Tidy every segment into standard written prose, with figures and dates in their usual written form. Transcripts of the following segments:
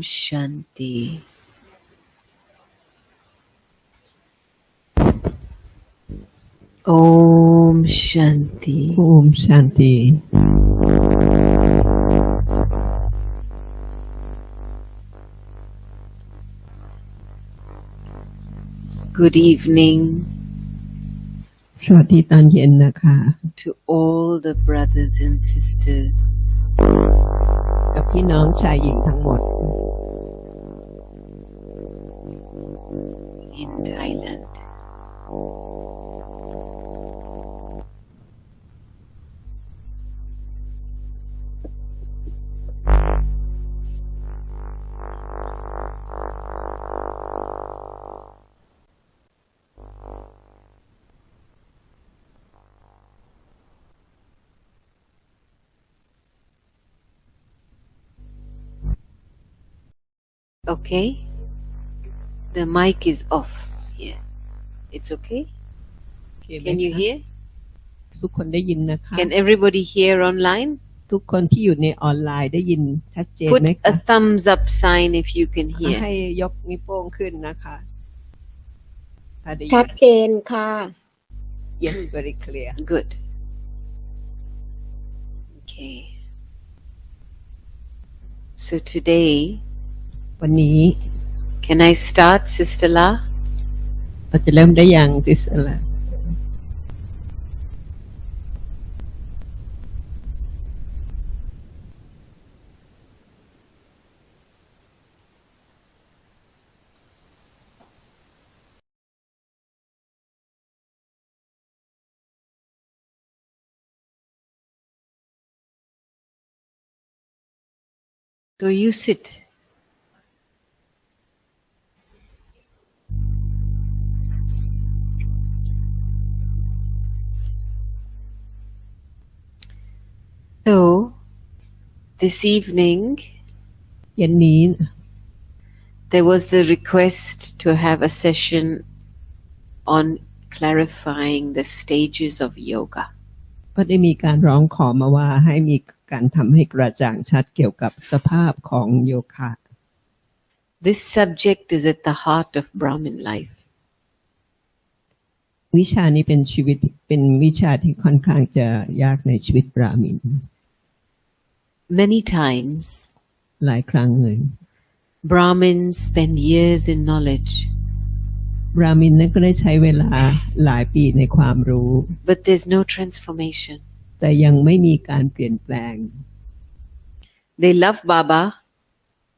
Shanti. Om Shanti. Om Shanti. Good evening สวัสดีตอนเย็นนะคะ to all the brothers and sisters กับพี่น้องชายหญิงทั้งหมด in Thailand. Okay, the mic is off here. It's okay? Can you hear? ทุกคนได้ยินนะคะ Can everybody hear online? ทุกคนที่อยู่ในออนไลน์ได้ยินชัดเจน Put ไหม a คะ thumbs up sign if you can hear. ให้ยกนิ้วโป้งขึ้นนะคะถ้าได้ยิ ชั น ดเจนค่ะ Yes very clear Good. Okay. So today, วันนี้ can I start, Sister La? เราจะเริ่มได้อย่างที่สุดแล้ว So you sit. So this evening, เย็นนี้ there was the request to have a session on clarifying the stages of yoga. ก็ได้มีการร้องขอมาว่าให้มีการทำให้กระจ่างชัดเกี่ยวกับสภาพของโยคะ This subject is at the heart of Brahmin life. วิชานี้เป็นวิชาที่ค่อนข้างจะยากในชีวิตบราหมิน Many times, หลายครั้งเลย Brahmins spend years in knowledge, บราหมินนั้นก็ได้ใช้เวลาหลายปีในความรู้ but there's no transformation. แต่ยังไม่มีการเปลี่ยนแปลง They love Baba,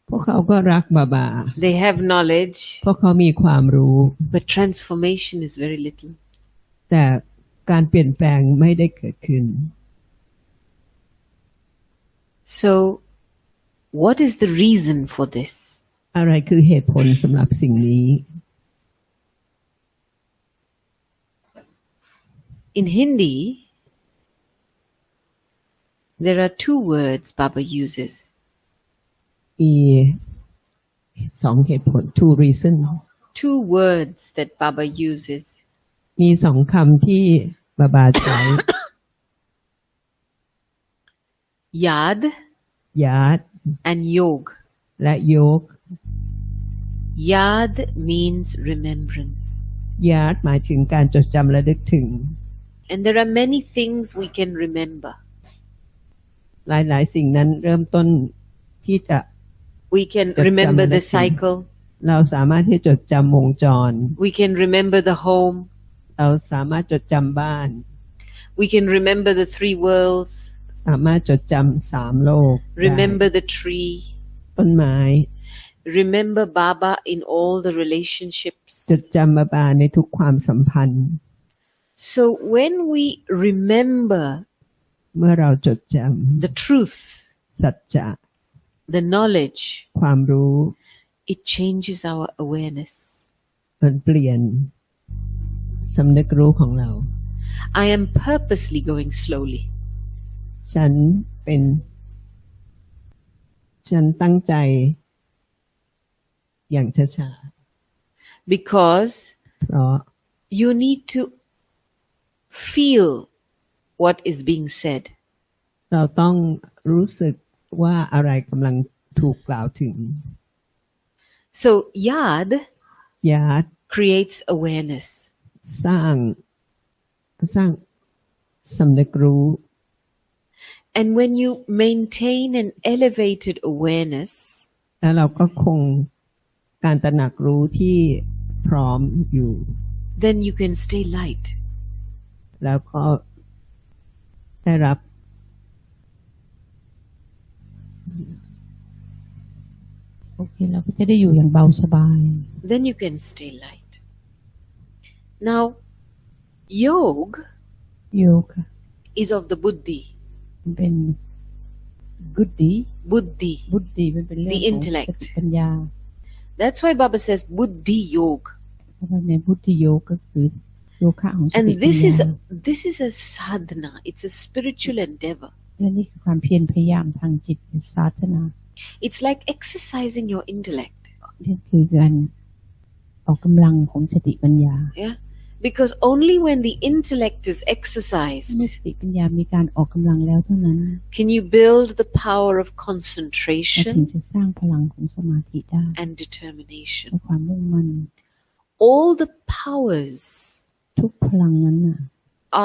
พวกเขาก็รักบาบา they have knowledge, พวกเขามีความรู้ but transformation is very little. แต่การเปลี่ยนแปลงไม่ได้เกิดขึ้น So, what is the reason for this? อะไรคือเหตุผลสำหรับสิ่งนี้ In Hindi, there are two words Baba uses. มีสองเหตุผล two reasons Two words that Baba uses. มีสองคำที่บาบาใช้ Yad ยาด and Yog. และโยก Yad means remembrance. ยาดหมายถึงการจดจำระลึกถึง And there are many things we can remember. หลายๆสิ่งนั้นเริ่มต้นที่จะ We can remember the cycle. เราสามารถที่จะจดจำวงจร We can remember the home. เราสามารถจดจำบ้าน We can remember the three worlds. สามารถจดจำสามโลก Remember the tree. ต้นไม้ Remember Baba in all the relationships. จดจำบาบาในทุกความสัมพันธ์ So when we remember เมื่อเราจดจ the truth, ำสัจจะ the knowledge, ความรู้ it changes our awareness. มันเปลี่ยนสำนึกรู้ของเรา I am purposely going slowly. ฉันตั้งใจอย่างช้า Because ๆเพราะ you need to feel what is being said. เราต้องรู้สึกว่าอะไรกำลังถูกกล่าวถึง So yad ยาด creates awareness. สร้างสำนึกรู้ And when you maintain an elevated awareness, แล้วเราก็คงการตระหนักรู้ที่พร้อมอยู่ then you can stay light. แล้วก็ได้รับ โอเคเราก็จะได้อยู่อย่างเบาสบาย Then you can stay light. Now, yoga โยคะ is of the buddhi. มันเป็นบุตติ Buddhi. บุตติมันเป็นเรื่อง The ของ intellect สติปัญญา That's why Baba says buddhi yoga. เพราะว่าในบุตติโยก็คือโยคะของสติ And ปัญ this ญา this is a sadhana. It's a spiritual endeavor. และนี่คือความเพียรพยายามทางจิตเป็นศาสนา It's like exercising your intellect. นี่คือการออกกำลังของสติปัญญา Yeah. Because only when the intellect is เมื่อ exercised สติปัญญามีการออกกำลังแล้วเท่านั้น can you build the power of เราถึง concentration จะสร้างพลังของสมาธิได้ and determination. และความมุ่งมั่น All the powers ทุกพลังนั้นน่ะ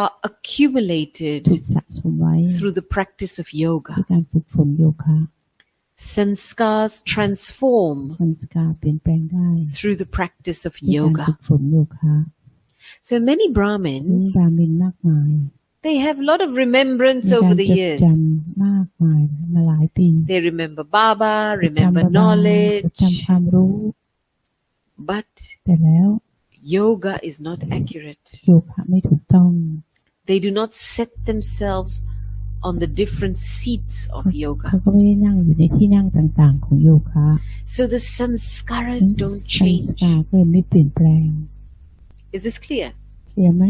are accumulated ถูกสะสมไว้ through the practice of ด้วย yoga. การฝึกฝนโยคะ Sanskars transform สังสการเปลี่ยนแปลงได้ through the practice of ด้วยการฝึ yoga. กฝนโยคะ So many มี Brahmins, บราหมินมากมาย they have a lot of remembrance มีกา over ร the จด years. จำมากมายมาหลายปี They remember Baba, จด remember จำบาบาจด knowledge, จำความรู้ but แต่แล้ว yoga is not accurate. โยคะไม่ถูกต้อง They do not set themselves on the different seats of เขา yoga. ก็ไม่ได้นั่งอยู่ในที่นั่งต่างๆของโยคะ So the sanskaras don't สังส change. การก็เลยไม่เปลี่ยนแปลง Is this clear? เคลียร์ไหม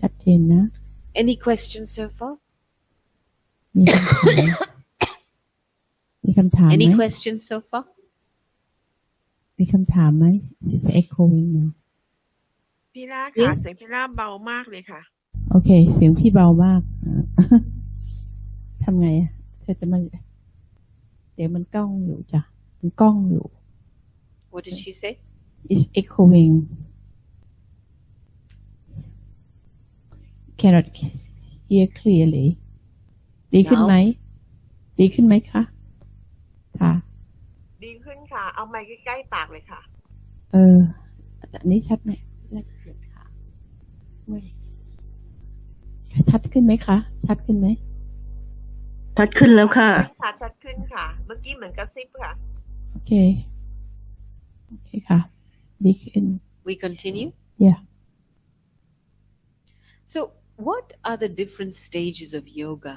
ชัดเจนนะ Any questions so far? มีคำถามมีคำถามไห Any ม questions so far? มีคำถามไหม Is it echoing เนอะ พี่ล่าค่ะเสียงพี่ล่าเบามากเลยค่ะ โอเค เสียงพี่เบามากทำไงอะเธอจะมาเดี๋ยวมันก้องอยู่จ้ะมันก้องอยู่ What did she say? is echoing cannot hear clearly ดีขึ้นไหม ดีขึ้นไหมคะค่ะ ดีขึ้นค่ะ เอาไมค์ใกล้ๆปากเลยค่ะ แต่อันนี้ชัดไหมน่าจะเสียงค่ะไม่ชัดขึ้นไหมคะ ชัดขึ้นไหม ชัดขึ้นแล้วค่ะ ค่ะชัดขึ้นค่ะ เมื่อกี้เหมือนกระซิบค่ะ โอเค โอเคค่ะ ดีขึ้น We continue? yeah So, what are the different stages of yoga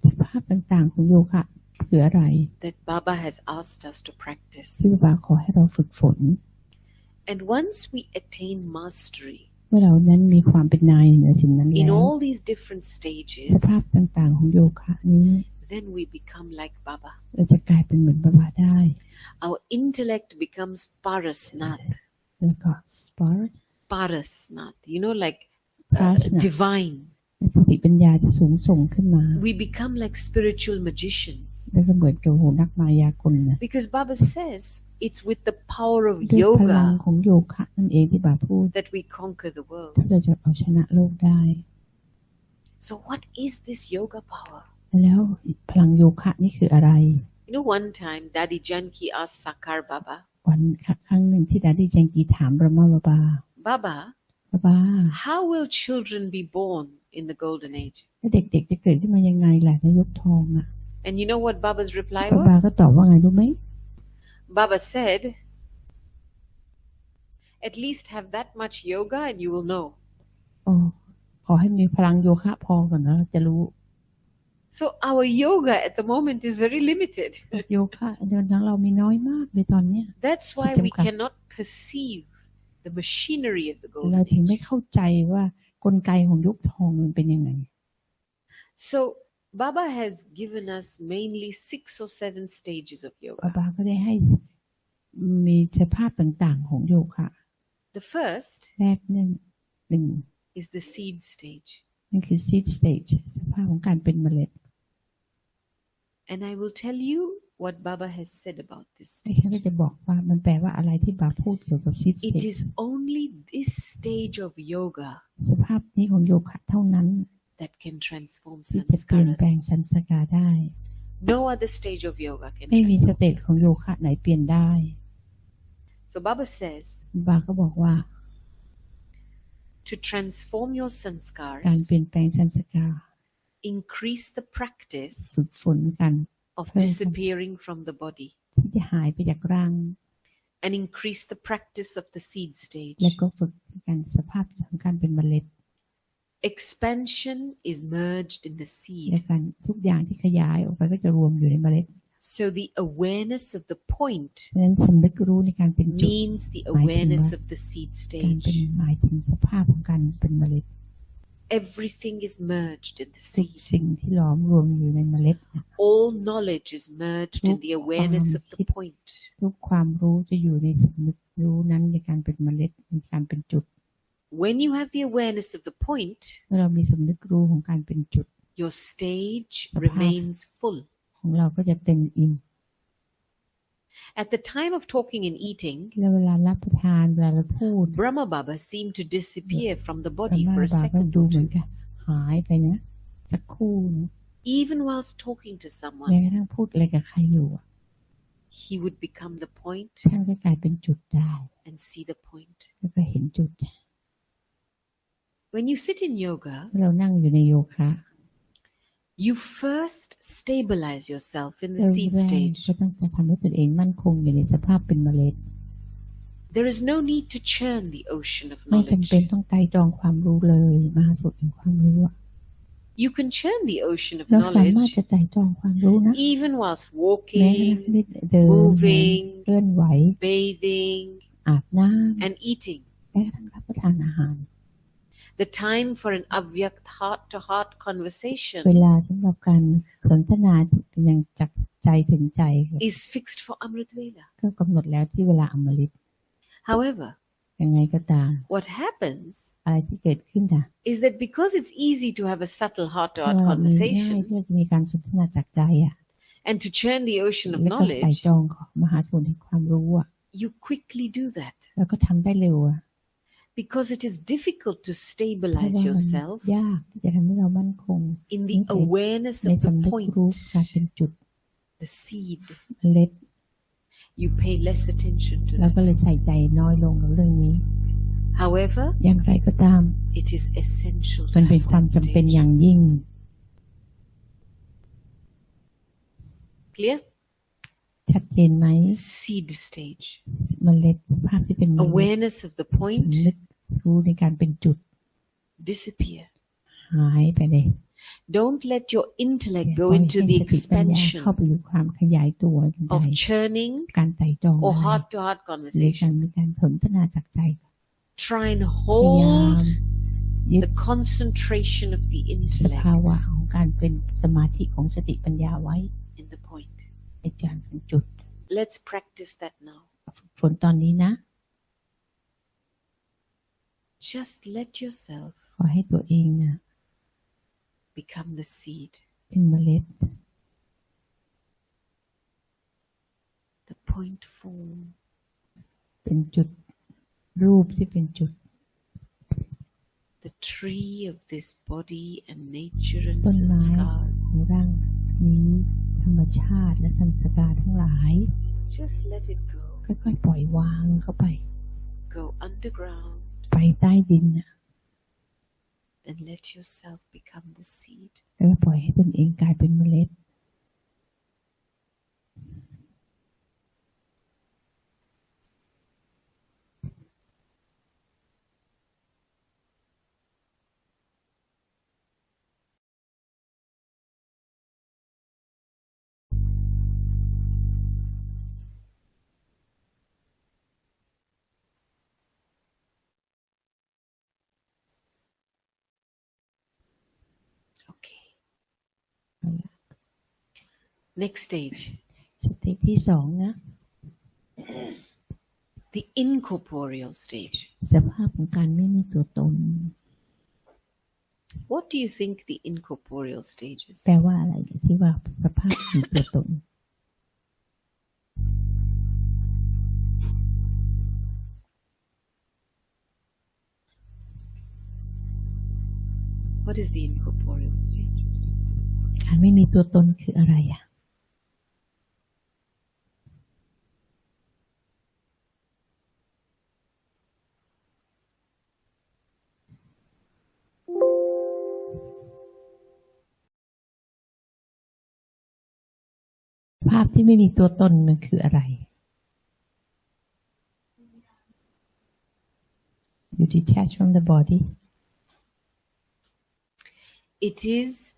สภาพต่างๆของโยคะคืออะไร that Baba has asked us to practice? ที่บาขอให้เราฝึกฝน And once we attain mastery เมื่อเรานั้นมีความเป็นนายเหนือสิ่งนั้น in แล้ว all these different ส stages, ภาพต่างๆของโยคะนี้ then we become like Baba. เราจะกลายเป็นเหมือนบาบาได้ Our intellect becomes parasnath. แล้วก็ spark Parasnath, you know, like Parasnath. divine. สติปัญญาจะสูงส่งขึ้นมา We become like spiritual magicians. แล้วก็เหมือนกับโหนักมายากลนะ Because Baba says it's with the power of ด้วยพลัง yoga ของโยคะนั่นเองที่บาพูด that we conquer the world. ที่เราจะเอาชนะโลกได้ So, what is this yoga power? แล้วพลังโยคะนี่คืออะไร You know, one time Daddy Janki asked Sakar Baba, วันครั้งหนึ่งที่ดาดี้แจงกีถามรามาบาบา Baba, บาบา how will children be born in the golden age? แล้วเด็กๆจะเกิดขึ้นมายังไงล่ะในยุคทองอ่ะ And you know what Baba's reply บาบา was? ก็ตอบว่าไงรู้ไหม Baba said, at least have that much yoga and you will know. โอ้ขอให้มีพลังโยคะพอก่อนนะเราจะรู้ So our yoga at the moment is very limited. โยคะเดินทางเรามีน้อยมากเลยตอนเนี้ย That's why we Jumka. cannot perceive the machinery of the เรา golden ถึงไม่ age. เข้าใจว่ากลไกของยุคทองมันเป็นยังไง So Baba has given us mainly 6 or 7 stages of บา yoga. บาก็ได้ให้มีสภาพต่างๆของโยคะ The first แรกหนึ่ง is the seed stage. นั่นคือ seed stage สภาพของการเป็นเมล็ด And I will tell you what Baba has said about this ดิฉัน stage. ก็จะบอกว่ามันแปลว่าอะไรที่บาพูดเกี่ยวกับซีดส It เตจ is only this stage of yoga สภาพนี้ของโยคะเท่านั้น that can transform ที่จะเปลี่ยนแปลง sanskaras. สันสกาได้ No other stage of yoga can ไม่มีสเต transform จของโย sanskaras. คะไหนเปลี่ยนได้ So Baba says, บาก็บอกว่า to transform your การ sanskaras, เปลี่ยนแปลงสันสกา increase the practice ฝึกฝนกัน of disappearing from the body ที่จะหายไปจากร่าง and increase the practice of the seed stage. และก็ฝึกกันสภาพของการเป็นเมล็ด Expansion is merged in the และ seed. การทุกอย่างที่ขยายออกไปก็จะรวมอยู่ในเมล็ด So the awareness of the point เพราะฉะนั้นสำนึกรู้ในการเป็นจุด means the awareness of the seed การเป็น stage. หมายถึงสภาพของการเป็นเมล็ด Everything is merged in the ทุก seed. สิ่งที่ล้อมรวมอยู่ในเมล็ดนะ All knowledge is merged in the awareness of the point. ทุกความรู้จะอยู่ในสำนึกรู้นั้นในการเป็นเมล็ดในการเป็นจุด When you have the awareness of the point, เมื่อเรามีสำนึกรู้ของการเป็นจุด your stage Sabha. remains full. ของเราก็จะเต็มอิ่ม At the time of talking and eating, แล้วเวลารับประทานเวลาเราพูด Brahma Baba seemed to disappear from the ธร body รมะ for a บาก็ second ดู or เหมือน two. กับหายไปนะสักครู่นะ Even whilst talking to แม้ someone, กระทั่งพูดอะไรกับใครอยู่อะ he would become the point ท่านก็กลายเป็นจุดได้ and see the point. แล้วก็เห็นจุด When you sit in yoga, เมื่อเรานั่งอยู่ในโยคะ you first stabilize yourself in the เริ่ม seed แรก stage. ก็ต้องทำให้ตนเองมั่นคงอยู่ในสภาพเป็นเมล็ด There is no need to churn the ocean of ไม่จำ knowledge. เป็นต้องไต่ตรองความรู้เลยมหาสมุทรแห่งความรู้อะ You can churn the ocean of เราสามารถ knowledge จะไต่ตรองความรู้นะ even whilst แม้กระทั่ง walking, ที่เดิน moving เคลื่อนไหว bathing, อาบน้ and eating. ำแม้กระทั่งรับประทานอาหาร The time for an avyakt heart-to-heart เว conversation ลาสำหรับการสนทนาเป็นอย่างจากใจถึงใจ is fixed for Amrit Vela. ก็กำหนดแล้วที่เวลาอมฤต However, ยังไงก็ตาม what happens อะไรที่เกิดขึ้นนะ is that because it's easy to have a subtle เพราะ heart-to-heart ว่ามันง่าย conversation ที่จะมีการสนทนาจากใจอ่ะ and to churn the ocean of แล้วก็ไต่ knowledge, ตรองของมหาสมุทรแห่งความรู้อ่ะ you quickly do that แล้วก็ทำได้เร็วอ่ะ because it is difficult to เพราะ stabilize ว่ามัน yourself ยากที่จะทำให้เรามั่นคง in the awareness ใน of the สำนึก point, รู้การเป็นจุด the seed. เมล็ด You pay less attention to แล้ว that. ก็เลยใส่ใจน้อยลงกับเรื่องนี้ However, อย่างไรก็ตาม it is essential มัน to เป็น have ความ that จำเป็น stage. อย่างยิ่ง Clear? ชัดเจนไหม Seed stage. เมล็ดสภาพที่เป็นเมล็ด Awareness of the สำ point นึกรู้ในการเป็นจุด disappear. หายไปเลย Don't let your intellect ปล่ go อย into ให้ the สติปัญญา expansion เข้าไปอยู่ความขยายตัวใน of churning การไต่ตรอง or อะไร heart-to-heart หรือการ conversation. มีการสนทนาจากใจ Try and พยายาม hold ยึด the concentration of the สภาวะ intellect ของการเป็นสมาธิของสติปัญญาไว้ in the point. ในการเป็นจุด Let's practice that now. ฝึกฝนตอนนี้นะ Just let yourself ขอให้ตัวเองนะ become the seed, เป็นเมล็ด the point form, เป็นจุดรูปที่เป็นจุด the tree of this body and nature and ต้นไม้ของ sanskars. ร่างนี้ธรรมชาติและสันสกาทั้งหลาย Just let it go. ค่อยๆปล่อยวางเข้าไป Go underground ไปใต้ดินนะ and let yourself become the seed. แล้วก็ปล่อยให้ตนเองกลายเป็นเมล็ด Okay. Next stage, สเตจที่สองนะ the incorporeal stage. สภาพของการไม่มีตัวตน What do you think the incorporeal stage is? แปลว่าอะไรที่ว่าสภาพมีตัวตน What is the incorporeal stage? การไม่มีตัวตนคืออะไรอ่ะภาพที่ไม่มีตัวตนมันคืออะไร You detach from the body. It is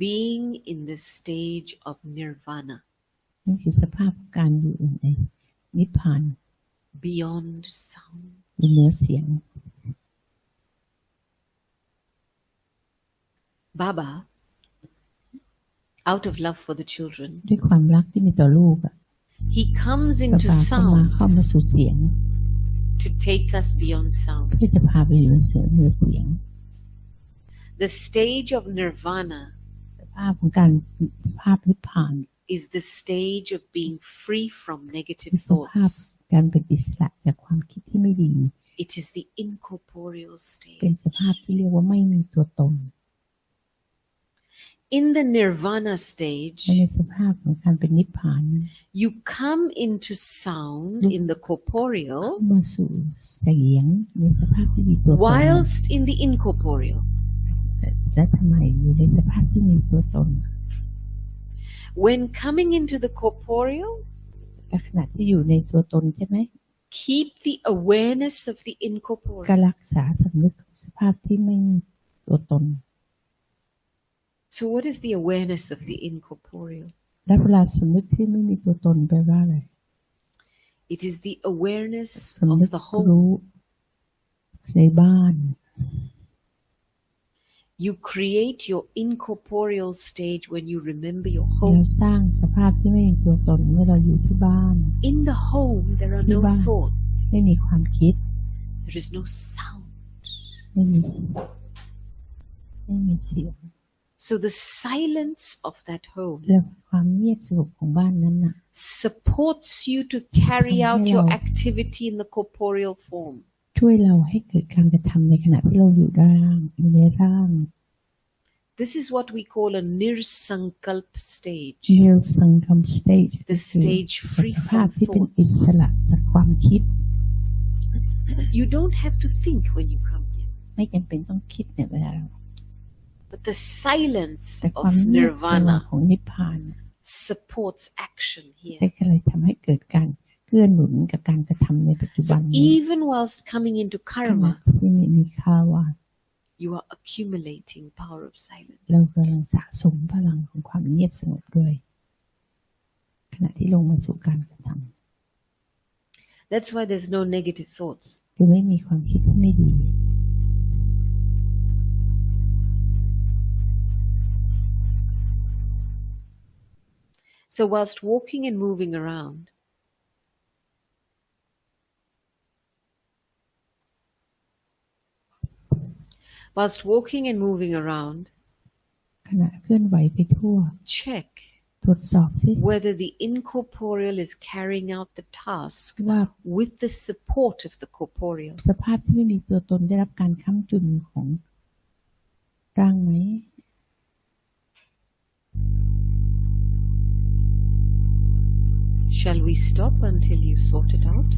being in the stage of nirvana, นี่คือสภาพการอยู่ในนิพพาน beyond sound. อยู่เหนือเสียง Baba, out of love for the children, ด้วยความรักที่มีต่อลูกอ่ะ he comes พระ into บาเข้า sound มาสู่เสียง to take us beyond sound. เพื่อจะพาไปอยู่เหนือเสียง The stage of nirvana สภาพของการสภาพนิพพาน is the stage of being free from negative คือสภาพ thoughts. การเป็นอิสระจากความคิดที่ไม่ดี It is the incorporeal เป็น stage. สภาพที่เรียกว่าไม่มีตัวตน In the nirvana stage, ในสภาพของการเป็นนิพพาน you come into sound in the corporeal เข้ามาสู่เสียงในสภาพที่มีตัวตน whilst in the incorporeal. และทำไมอยู่ในสภาพที่มีตัวตน When coming into the corporeal, และขณะที่อยู่ในตัวตนใช่ไหม keep the awareness of the ก็ incorporeal. รักษาสำนึกของสภาพที่ไม่มีตัวตน So what is the awareness of the incorporeal? และเวลาสำนึกที่ไม่มีตัวตนแปลว่าอะไร It is the awareness สำนึ of ก the home. รู้ในบ้าน You create your incorporeal stage when you remember your เรา home. สร้างสภาพที่ไม่มีตัวตนเมื่อเราอยู่ที่บ้าน In the home, there are no Diba? thoughts. ไม่มีความคิด There is no sound. ไม่มีเสียง So the silence of that home แล้วความเงียบสงบของบ้านนั้นน่ะ supports you to carry out your Hello. activity in the corporeal form. ช่วยเราให้เกิดการกระทำในขณะที่เราอยู่ในร่าง This is what we call a nirsankalp stage, Neil Sangam stage the stage ส free ภาพ from ที่เป็นอิส thoughts. ระจากความคิด You don't have to think when you come here, ไม่จำเป็นต้องคิดในเวลาเรา but the silence แต่ความ of เงียบสงบ nirvana ของนิพพาน supports action ได้ here. ก็เลยทำให้เกิดการเกื้อหนุนกับการกระทำในปัจจุบั So นนี้ even whilst coming into ขณะ karma, ที่ไม่มีค่าว่า you are accumulating power of เรา silence. กำลังสะสมพลังของความเงียบสงบด้วย ขณะที่ลงมาสู่การกระท That's why there's no negative thoughts. ำคือไม่มีความคิดที่ไม่ดี So whilst walking and moving around,ขณะเคลื่อนไหวไปทั่ว check ตรวจสอบสิ whether the incorporeal is carrying out the task ว่า with the support of the corporeal. สภาพที่ไม่มีตัวตนได้รับการค้ำจุนของร่างไหม Shall we stop until you sort it out?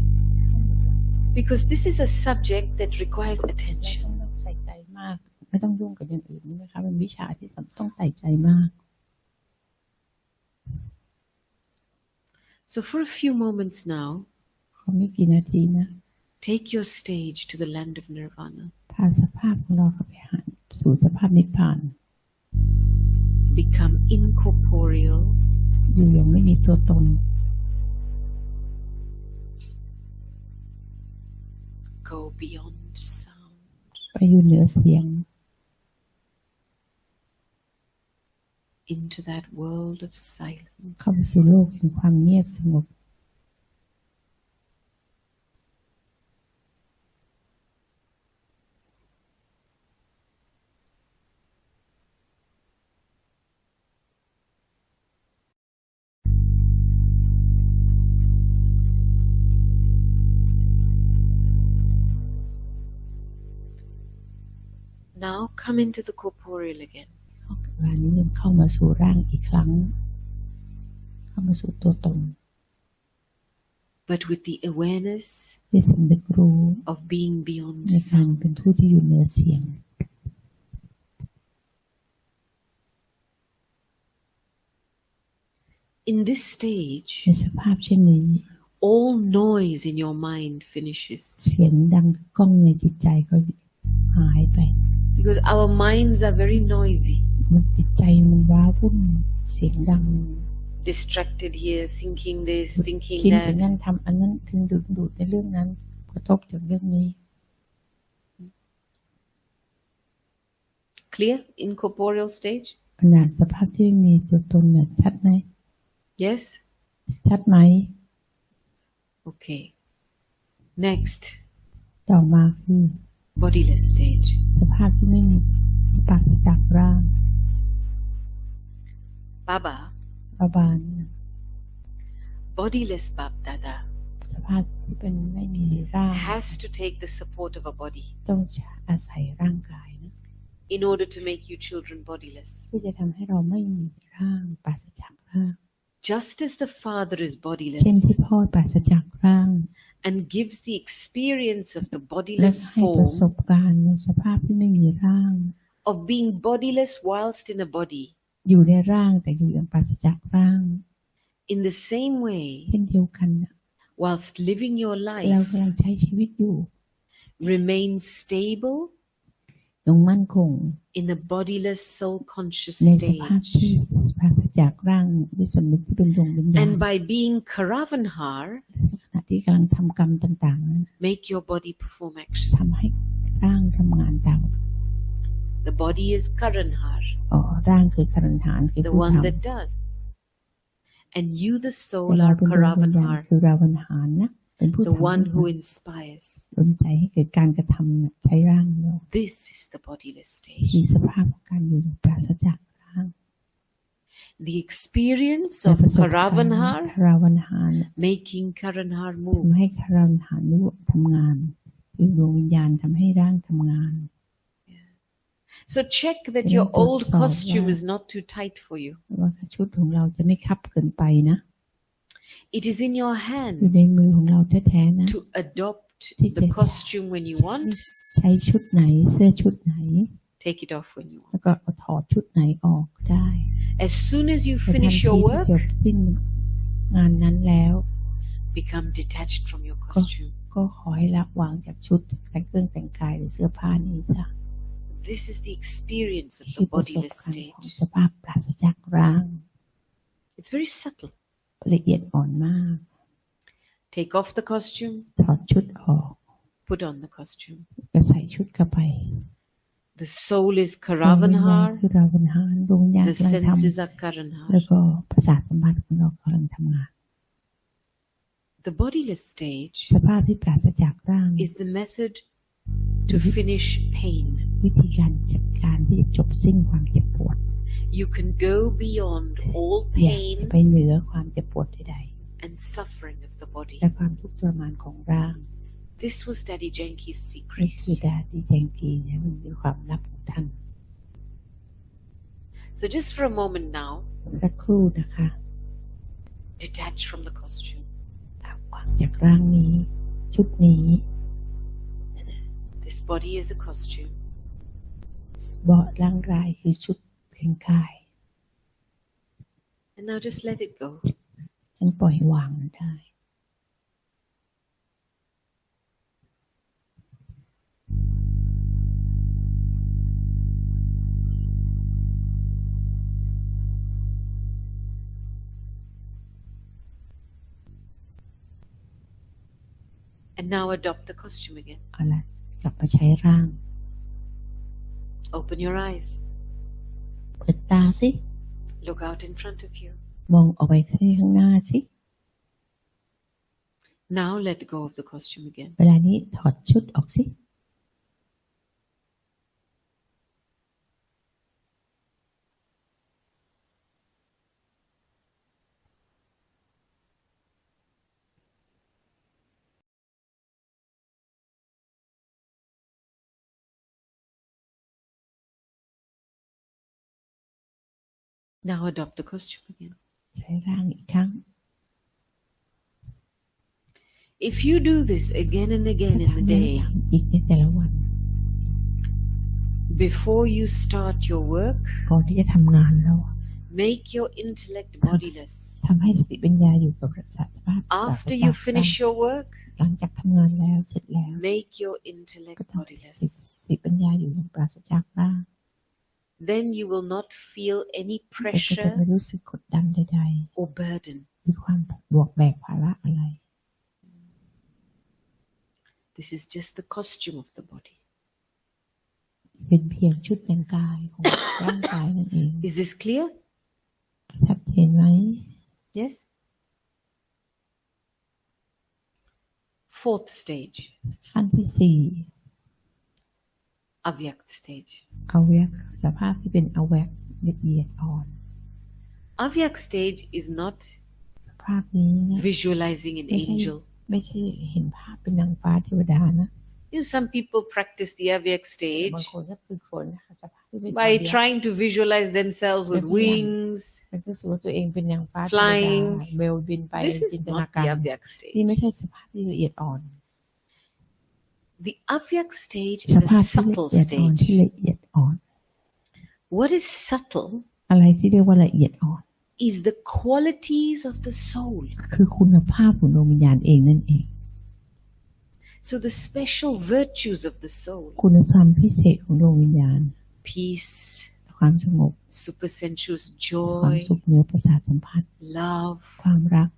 Because this is a subject that requires ไม่ attention. ต้องใส่ใจมาก ไม่ต้องยุ่งกับอย่างอื่นนะคะเป็นวิชาที่ต้องใส่ใจมาก So for a few moments now, ขอไม่กี่นาทีนะ take your stage to the land of nirvana. พาสภาพของเราเข้าไปหาสู่สภาพนิพพาน Become incorporeal. อยู่อย่างไม่มีตัวตน Go beyond sound. ไปอยู่เหนือเสียง Into that world of เข้าไป silence. สู่โลกแห่งความเงียบสงบ The Now come into the corporeal again. เวลานี้มันเข้ามาสู่ร่างอีกครั้งเข้ามาสู่ตัวตน but with the awareness ด้วยสำนึกรู้ of being beyond ในการ sound. เป็นผู้ที่อยู่เหนือเสียง In this stage, ในสภาพเช่นนี้ all noise in your mind finishes. เสียงดังก้องในจิตใจก็หายไป Because our minds are very noisy, มันจิตใจมันว้าวุ่นเสียงดัง distracted here, thinking this, คิด thinking ถึง that. นั่นทำอันนั้นถึงดูดในเรื่องนั้นกระทบจากเรื่องนี้ Clear in corporeal stage? ขณะสภาพที่มีตัวตนเนี่ยชัดไหม Yes? ชัดไหม Okay. Next, ต่อมาคือ bodiless stage. สภาพที่ไม่มีปราศจากร่าง Baba, บาบาน bodiless Bab Dada, สภาพที่เป็นไม่มีร่าง has to take the support of a body ต้องอาศัยร่างกายนะ in order to make you children bodiless. ที่จะทำให้เราไม่มีร่างปราศจากร่าง Just as the Father is เช่นที่ bodiless พ่อปราศจากร่าง and gives the experience of the และ bodiless ให้ประส form บการณ์ในสภาพที่ไม่มีร่าง of being bodiless whilst in a body, อยู่ในร่างแต่อยู่อย่างปราศจากร่าง in the same way, เช่นเดียวกันนะ whilst living your เรา life, กำลังใช้ชีวิตอยู่ remain stable ยังมั่นคง in a bodiless soul conscious ในสภาพ stage. ที่ปราศจากร่างด้วยสำนึกที่เป็นดวงวิญญาณ And by being Karavanhar, ขณะที่กำลังทำกรรมต่างๆนั้น make your body perform ทำ actions. ให้ร่างทำงานตาม The body is Karanhar, ร่างคือคารันฐานคือ the ผู้ one ทำ that does. And you, the เว soul, ลา are เป็นดวงวิญญาณ Karavanhar, คือราวันหารนะเป็นผู้ the ทำ one who inspires. ดลใจให้เกิดการกระทำใช้ร่างเรา This is the bodiless มี stage. สภาพของการอยู่ปราศจากร่าง The experience และ of ประสบการณ์ Karavanhar คาราวันหาร making Karanhar move. ทำให้คาราวันหารนี้ทำงานคือดวงวิญญาณทำให้ร่างทำงาน So check that Then your that's old all costume right. is not too tight for you. ว่าชุดของเราจะไม่คับเกินไปนะ It is in your อยู่ใน hands มือของเราแท้ๆนะ to adopt Teacher. the costume when you want, ใช้ชุดไหนเสื้อชุดไหน take it off when you want. แล้วก็เอาถอดชุดไหนออกได้ As soon as you แต่ทัน finish ที your ที่ work, จบสิ้นงานนั้นแล้ว become detached from your costume. ก็ขอให้ละวางจากชุดแต่เครื่องแต่งกายหรือเสื้อผ้านี้จ้ะ This is the experience of คือ the ประสบ bodiless การณ์ของ stage. สภาพปราศจากร่าง It's very subtle. ละเอียดอ่อนมาก Take off the costume, ถอดชุดออก put on the costume. ก็ใส่ชุดเข้าไป The soul is ดวงวิญญาณ Karavanhar, คือราวันหารดวงวิญญาณ the กำลังท senses are ำ Karanhar. แล้วก็ประสาทสัมผัสของเรากำลังทำงาน The bodiless stage สภาพที่ปราศจากร่าง is the method to finish pain. วิธีการจัดการที่จะจบสิ้นความเจ็บปวด You can go beyond all อย่า pain ไปเหนือความเจ็บปวดใด and suffering of the ๆ body. และความทุกข์ทรมานของร่าง This was Daddy Janki's นี่ secret. คือดาดีแจงกีเนี่ยมันคือความลับของท่าน So just for a moment now, สักครู่นะคะ detach from the costume. วางจากร่างนี้ ชุดนี้ This body is a costume. เบาะร่างกายคือชุดแต่งกาย And now just let it go. ฉันปล่อยวางมันได้ And now adopt the costume again. เอาละกลับมาใช้ร่าง Open your eyes. เปิดตาสิ Look out in front of you. มองออกไปที่ข้างหน้าสิ Now let go of the costume again. เวลานี้ถอดชุดออกสิ Now adopt the costume again. ใช้ร่างอีกครั้ง If you do this again and again in the ทำ day, อีกในแต่ละวัน before you start your work, ก่อนที่จะทำงานแล้ว make your intellect bodiless. ทำให้สติปัญญาอยู่กับสภาพ After you finish your work, หลังจากทำงานแล้วเสร็จแล้ว make your ก็ intellect ทำให้ bodiless. สติปัญญาอยู่อย่างปราศจากร่าง Then you will not feel any ก็จะไม่ pressure รู้สึกกดดันใด or burden. ๆมีความบวกแบกภาระอะไร This is just the costume of the body. เป็นเพียงชุดแต่งกายของร่างกายนั่นเอง Is this clear? ชัดเจนไหม Yes? Fourth stage, ขั้นที่สี่ avyakt stage. เอาแวกสภาพที่เป็นเอาแวกละเอียดอ่อน Avyakt stage is not สภาพนี้เนี่ย visualizing an angel. ไม่ใช่เห็นภาพเป็นนางฟ้าเทวดานะ You know, some people practice the avyakt บาง stage คนก็ฝึกฝนนะคะสภาพที่เป็น by trying to visualize themselves with wings. มันรู้สึกว่าตัวเองเป็นนางฟ้าเทวดา Flying เบลบินไป This จิ is นตนา not กา the ร avyakt นี่ stage. ไม่ใช่สภาพที่ละเอียดอ่อน The avyakt stage ส is ภา a พที่ละ subtle เอียดอ่อนที่ stage. ละเอียดอ่อน What is subtle อะไรที่เรียกว่าละเอียดอ่อน is the qualities of the soul. คือคุณภาพของดวงวิญญาณเองนั่นเอง So the special virtues of the soul, คุณธรรมพิเศษของดวงวิญญาณ peace, ความสงบ supersensuous ความ joy, สุขเหนือประสาทสัมผัส love, ความรัก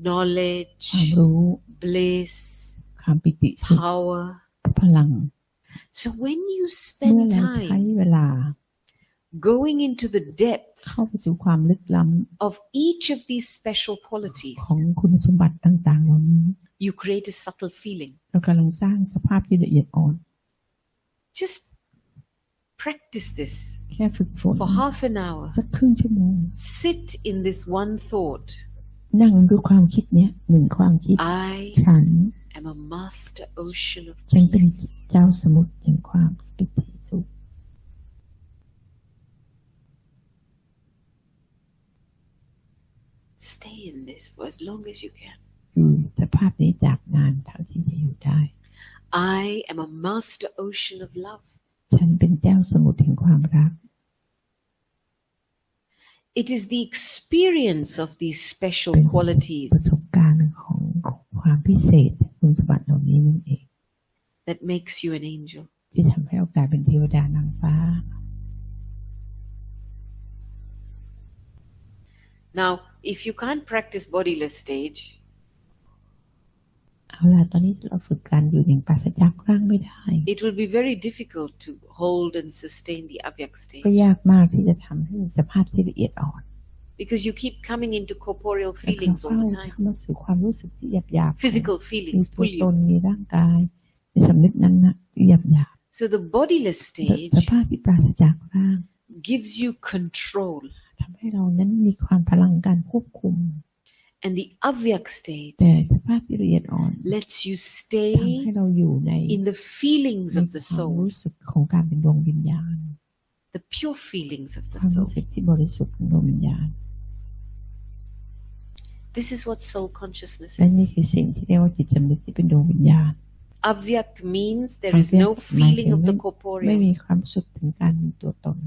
knowledge, ความรู้ bliss, ความปิติสุข power. พลัง So when you เมื่อ spend เราใช้ time เวลา going into the depth เข้าไปสู่ความลึกล้ of each of these special ำ qualities, ของคุณสมบัติต่างๆเหล่านี้ you create a subtle feeling. เรากำลังสร้างสภาพที่ละเอียดอ่อน Just practice this แค่ฝึกฝน for half an hour. สักครึ่งชั่วโมง Sit in this one thought. นั่งดูความคิดเนี้ยหนึ่งความคิด I ฉัน am a master ocean of ฉันเป็น peace. เจ้าสมุทรแห่งความปิติสุข Stay in this for as long as you can. อยู่สภาพนี้จากนานเท่าที่จะอยู่ได้ I am a master ocean of love. ฉันเป็นเจ้าสมุทรแห่งความรัก It is the experience of these special เป็น qualities ประสบการณ์ของความพิเศษคุณสมบัติเหล่านี้นั่นเอง that makes you an angel. ที่ทำให้เรากลายเป็นเทวดานางฟ้า Now, if you can't practice bodiless stage, เอาล่ะตอนนี้เราฝึกการอยู่อย่างปราศจากร่างไม่ได้ it will be very difficult to hold and sustain the avyakt ก็ stage ยากมากที่จะทำให้มีสภาพที่ละเอียดอ่อน because you keep coming into corporeal แล้วก็ feelings all เข้า the time. มาสู่ความรู้สึกที่หยาบๆ Physical มี feelings ตัว pull ตน you. มีร่างกายมีสำนึกนั้นนะที่หยาบ So the bodiless ๆ stage สภาพที่ปราศจากร่าง gives you control, ทำให้เรานั้นมีความพลังการควบคุม and the avyakt stage แต่สภาพที่ละเอียดอ่อน lets you ทำ stay ให้เราอยู่ใน in the feelings ใน of the ความ soul, รู้สึกของการเป็นดวงวิญญาณ the pure feelings of ค the วาม soul. รู้สึกที่บริสุทธิ์ของดวงวิญญาณ This is what soul consciousness และนี่ is. คือสิ่งที่เรียกว่าจิตสำนึกที่เป็นดวงวิญญาณ Avyakt means there is no Avyakt หมายถึ feeling ง of the ไม่ corporeal. มีความรู้สึกถึงการมีตัวตน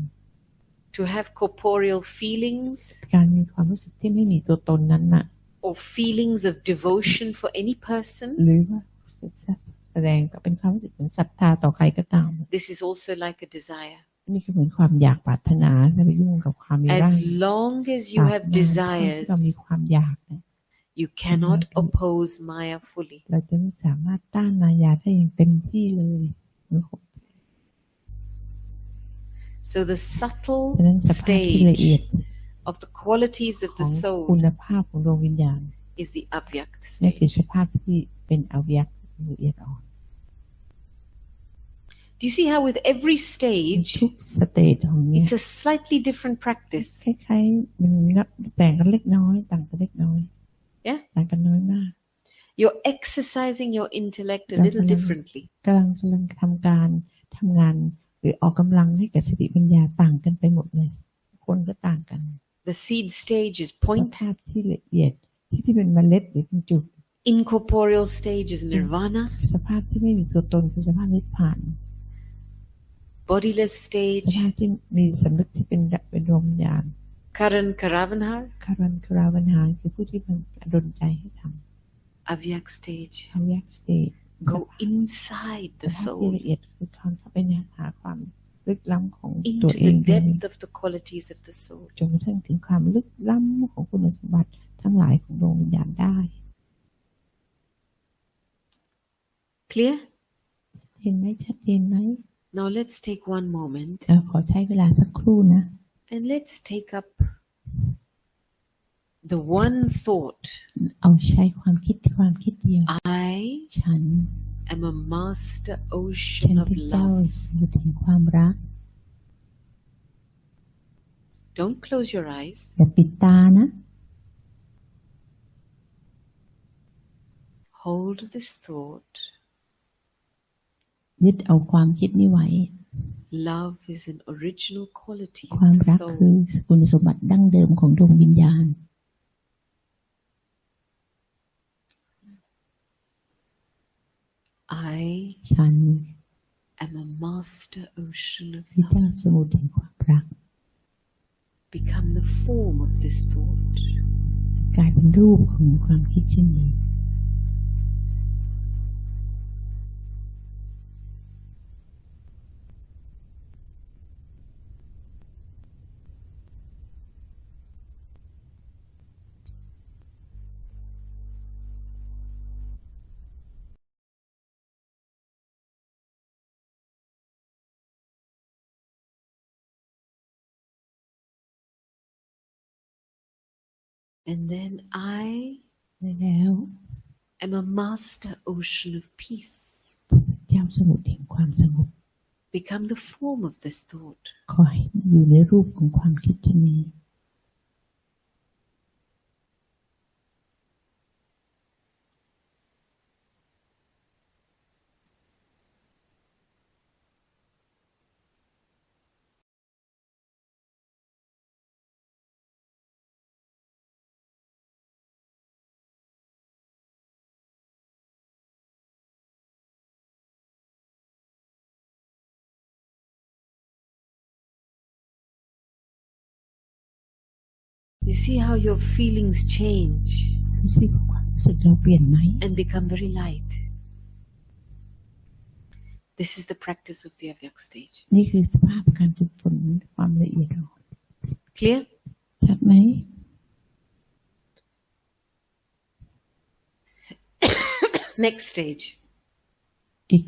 To have corporeal feelings การมีความรู้สึกที่ไม่มีตัวตนนั้นน่ะ or feelings of devotion for any person, หรือว่าแสดงก็เป็นความรู้สึกของศรัทธาต่อใครก็ตาม this is also like a desire. นี่คือเหมือนความอยากปรารถนาและไปยุ่งกับความมีร่าง As long as you have ที่ desires, เรามีความอยากเนี่ย you cannot oppose Maya fully. เราจะไม่สามารถต้านมายาได้อย่างเต็มที่เลย So the subtle ฉะนั้นสภาพที่ละเอียด stage of the qualities of ข the อง soul คุณภาพของดวงวิญญาณ is the avyakt นี่คือ stage. สภาพที่เป็นอวิยักษ์ละเอียดอ่อน Do you see how with every ทุ stage กสเตจของเนี้ it's a slightly different practice? คล้ายๆมันแต่งกันเล็กน้อยต่างกันเล็กน้อย Yeah? ต่างกันน้อยมาก You're exercising your intellect a little differently. กำลังทำการทำงานหรือออกกำลังให้กับสติปัญญาต่างกันไปหมดเลยคนก็ต่างกัน The seed stage is ส point. ภาพที่ละเอียดที่เป็นเมล็ดหรือเป็นจุด Incorporeal stage is nirvana. สภาพที่ไม่มีตัวตนคือสภาพนิพพาน Bodiless ส stage, ภาพที่มีสำนึกที่เป็นดวงวิญญาณ Karan Karavanhar. คารันคราวันหาคือผู้ที่มันดลใจให้ทำ Avyak stage. เขาแยกสเตจ Go inside ส the ภาพที่ soul, ละเอียดคือเข้าไปหาความลึกล้ำของตั into วเอง the depth of the qualities of the soul. จนกระทั่งถึงความลึกล้ำของคุณสมบัติทั้งหลายของดวงวิญญาณได้ Clear? เห็นไหมชัดเจนไหม Now let's take one moment ขอใช้เวลาสักครู่นะ and let's take up the one thought. เอาใช้ความคิดเดียว I ฉัน am a master ฉัน ocean of เป็นเจ้า love. สมุทรแห่งความรัก Don't close your eyes. อย่าปิดตานะ Hold this thought. ยึดเอาความคิดนี้ไว้ Love is an original quality ควา of ม the รักคือ soul. คุณสมบัติดั้งเดิมของดวงวิญญาณ I ฉัน am a master ocean of คือ love. เจ้าสมุทรแห่งความรัก Become the form of this thought. กลายเป็นรูปของความคิดเช่นนี้ And then I แล้ว am a master ocean of peace. เจ้าสมุทรแห่งความสงบ Become the form of this thought. ขอให้อยู่ในรูปของความคิดเช่นนี้ You see how your feelings change รู้สึกความรู้สึกเราเปลี่ยนไหม and become very light. This is the practice of the Avyak stage. นี่คือสภาพการฝึกฝนความละเอียดอ่อน Clear? ชัดไหม Next stage. อีก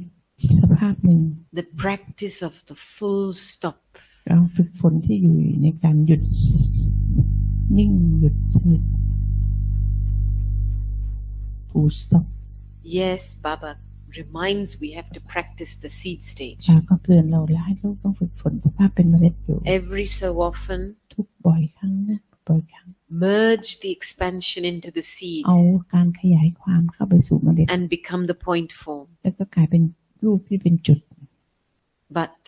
สภาพหนึ่ง The practice of the full stop. เราฝึกฝนที่อยู่ในการหยุดนิ่งหยุดสนิท full stop Yes, Baba reminds we have to practice the seed stage. เราก็เตือนเราแล้วให้เราต้องฝึกฝนสภาพเป็นเมล็ดอยู่ Every so often, ทุกบ่อยครั้งนะบ่อยครั้ง merge the expansion into the seed เอาการขยายความเข้าไปสู่เมล็ด and become the point form. แล้วก็กลายเป็นรูปที่เป็นจุด But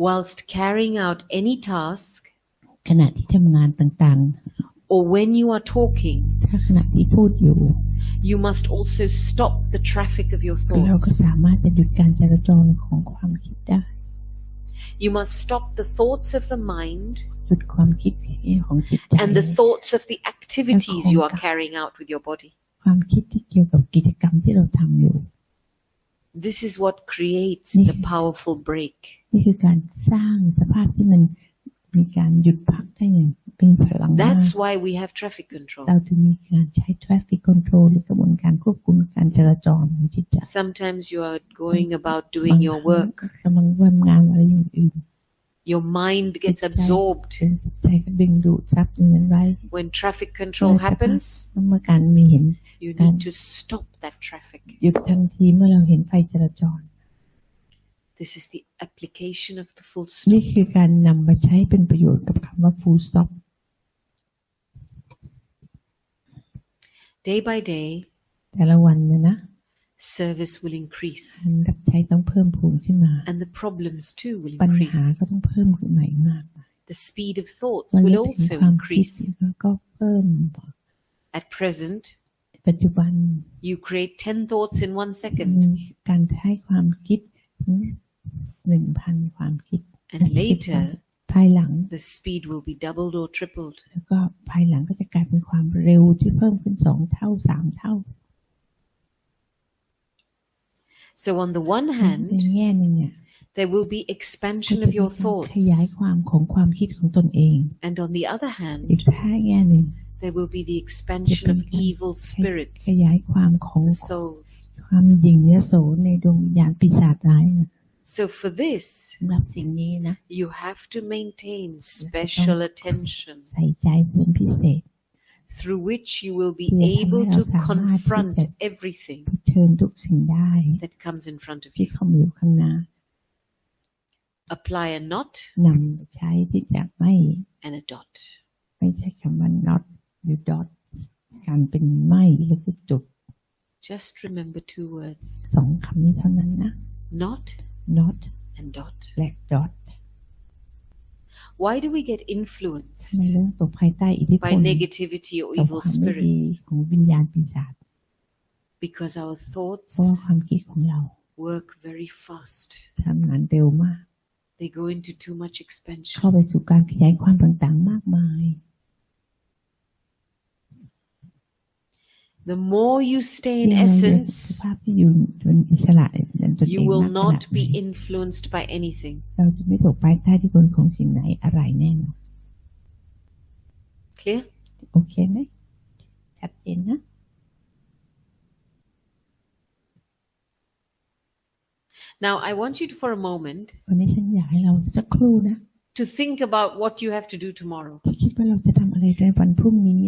whilst carrying out any task, ขณะที่ทำงานต่าง or when you are talking, ๆถ้าขณะที่พูดอยู่ you must also stop the traffic of your เราก็ thoughts. สามารถจะหยุดการจราจรของความคิดได้ You must stop the thoughts of the mind หยุดความคิดของจิตใจ and the thoughts of the activities you are carrying out with your body. ความคิดที่เกี่ยวกับกิจกรรมที่เราทำอยู่ This is what creates the powerful break. นี่คือการสร้างสภาพที่มันมีการหยุดพักได้อย่างเป็นพลังมาก That's why we have traffic control. เราจะมีการใช้ traffic control หรือกระบวนการควบคุมการจราจรของจิตใจ Sometimes you are going about doing your work. กำลังทำงานอะไรอย่างอื่น Your mind gets absorbed. จิตใจก็ดึงดูดซับอย่างนั้นไว้ When traffic control happens, เมื่อการมีเห็น you need to stop that traffic. หยุดทันทีเมื่อเราเห็นไฟจราจร This is the application of the full นี่ stop. คือการนำมาใช้เป็นประโยชน์กับคำว่า full stop Day by day, แต่ละวันเนี่ยนะ service will การ increase รับใช้ต้องเพิ่มพูนขึ้นมา and the problems too will ปัญหา increase. ก็ต้องเพิ่มขึ้นมาอีกมากมาย the speed of thoughts วัน will นึกถึง also ความคิด increase. แล้วก็เพิ่ม At present, ปัจจุบัน you create 10 thoughts in 1 มี second, การให้ความคิด 1,000 ความคิด and later ภายหลัง the speed will be doubled or tripled. แล้วก็ภายหลังก็จะกลายเป็นความเร็วที่เพิ่มขึ้น2 เท่า 3 เท่า So on the one ใน hand, แง่หนึ่งเนี่ย there will be expansion ก็ of จะ your มีการ thoughts, ขยายความของความคิดของตนเอง and on the other อีก hand, ท่าแง่หนึ่ง there will be the expansion of evil ข spirits, ยายความของ souls. ความหยิ่งยโสในดวงวิญญาณปีศาจร้ายนะ So for this, สำหรับสิ่งนี้นะ you have to maintain special attention, ใส่ใจเป็นพิเศษ through which you will be ที่จะทำ able ให้เรา to สามารถที่ confront จะ everything เผชิญทุกสิ่งได้ that comes in front of ที่ you. เข้ามาอยู่ข้างหน้า Apply a not นำไปใช้ที่จะไม่ and a dot. ไม่ใช่คำว่า not หรือ dot การเป็นไม่แล้วก็จุด Just remember 2 words, 2 คำนี้เท่านั้นนะ not not and dot. และ dot Why do we get ใน influenced เรื่องตกภายใต้อิทธิพ by ล negativity or ต่อ evil ความไม่ดี spirits? ของวิญญาณปีศาจ Because our เพราะว่า thoughts ความคิดของเรา work very fast. ทำงานเร็วมาก They go into too much เข้า expansion. ไปสู่การขยายความต่างๆมากมาย The more you stay in ยิ่งเราอยู่ในส essence, ภาพที่อยู่เป็นอิสระในตนเอ you ง will มากขนาด not ไหน be influenced by anything. เราจะไม่ตกภายใต้อิทธิพลของสิ่งไหนอะไรแน่นอน Clear? โอเคไหมชัดเจนนะ Now, I want you to, for a moment, วันนี้ฉันอยากให้เราสักครู่นะ to think about what you have to do tomorrow. ที่คิดว่าเราจะทำอะไรในวันพรุ่งนี้